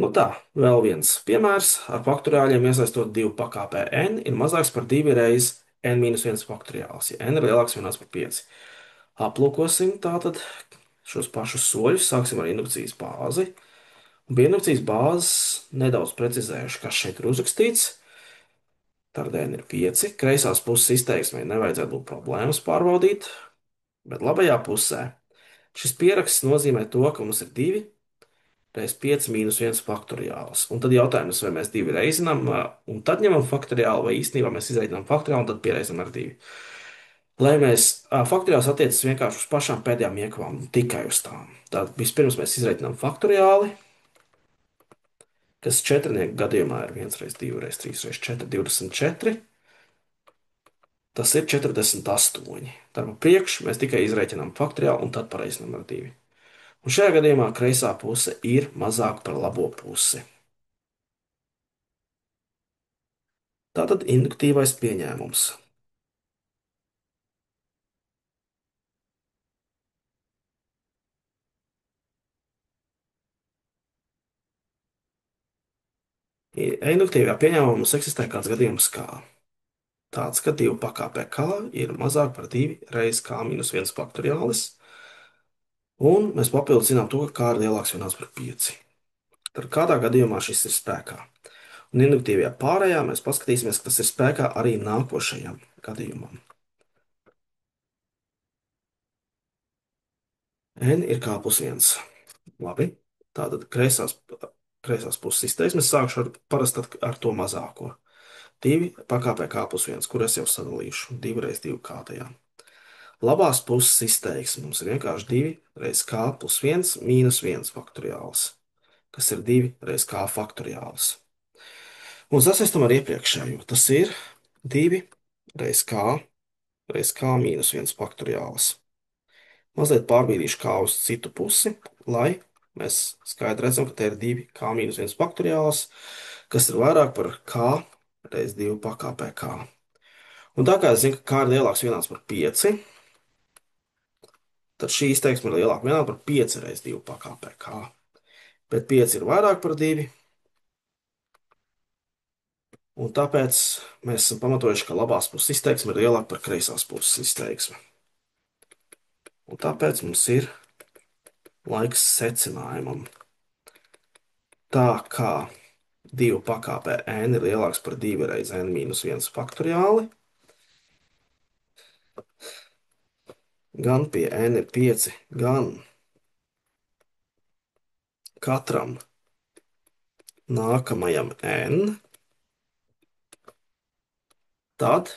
Nu tā, vēl viens piemērs ar faktoriāļiem iesaistot divu pakāpē n ir mazāks par 2 reizes n-1 faktoriāls, ja n ir lielāks vai mazāks par 5. Aplūkosim tātad šos pašus soļus, sāksim ar indukcijas bāzi. Un pie indukcijas bāzes nedaudz precizējuši, kas šeit ir uzrakstīts. Tad n ir 5. Kreisās puses izteiksmei nevajadzētu būt problēmas pārbaudīt, bet labajā pusē šis pieraksts nozīmē to, ka mums ir 2 reiz 5 mīnus 1 faktoriāls. Un tad jautājums, vai mēs 2 reizinām, un tad ņemam faktoriālu, vai īstenībā mēs izreikinām faktoriālu, un tad pierēzinām ar 2. Lai mēs faktoriāls attiecas vienkārši uz pašām pēdējām iekavām, tikai uz tām. Tad vispirms mēs izreikinām faktoriāli, kas četrnieku gadījumā ir 1 reiz 2 reiz 3 reiz 4, 24. Tas ir 48. Tad pa priekšu mēs tikai izreikinām faktoriālu un tad pareizinām ar 2. Un šajā gadījumā kreisā puse ir mazāka par labo pusi. Tātad induktīvais pieņēmums. Induktīvajā pieņēmumā mums eksistē kāds gadījums kā tāds, ka 2 pakāpē k ir mazāk par 2 reizes k minus 1 faktoriālis, un mēs papildus zinām to, ka k ir lielāks vai mazāks par 5. Tad kādā gadījumā šis ir spēkā? Un induktīvajā pārējā mēs paskatīsimies, ka tas ir spēkā arī nākošajam gadījumam. N ir k plus 1. Labi, tātad kreisās puses izteiksmes sākšu parasti ar to mazāko. 2 pakāpē k plus 1, kur es jau sadalīšu 2 reiz 2 k tajā. Labās puses izteiksme mums ir vienkārši 2 reiz k plus 1 mīnus 1 faktoriāls, kas ir 2 reiz k faktoriāls. Un sasistam ar iepriekšējo, tas ir 2 reiz k mīnus 1 faktoriāls. Mazliet pārbīdīšu k uz citu pusi, lai mēs skaidri redzam, ka te ir 2 k mīnus 1 faktoriāls, kas ir vairāk par k reiz 2 pakāpē k. Un tā kā es zinu, ka k ir lielāks vienāds par 5, tad šī izteiksme ir lielāka vienāda par 5 reiz 2 pakāpē k. Bet 5 ir vairāk par 2, un tāpēc mēs esam pamatojuši, ka labās puses izteiksme ir lielāka par kreisās puses izteiksmi. Un tāpēc mums ir laiks secinājumam. Tā kā 2 pakāpē n ir lielāks par 2 reiz n mīnus 1 faktoriāli, gan pie n ir 5, gan katram nākamajam n, tad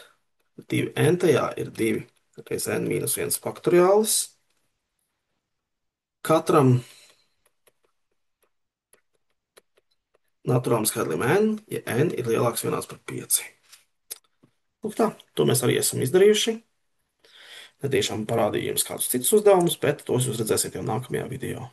2n tajā ir 2 reiz n mīnus 1 faktoriālis. Katram naturālam skaitlim n, ja n ir lielāks vienāds par 5. Lūk tā, to mēs arī esam izdarījuši. Netiešām parādīju jums kādus citus uzdevumus, bet tos jūs redzēsiet jau nākamajā video.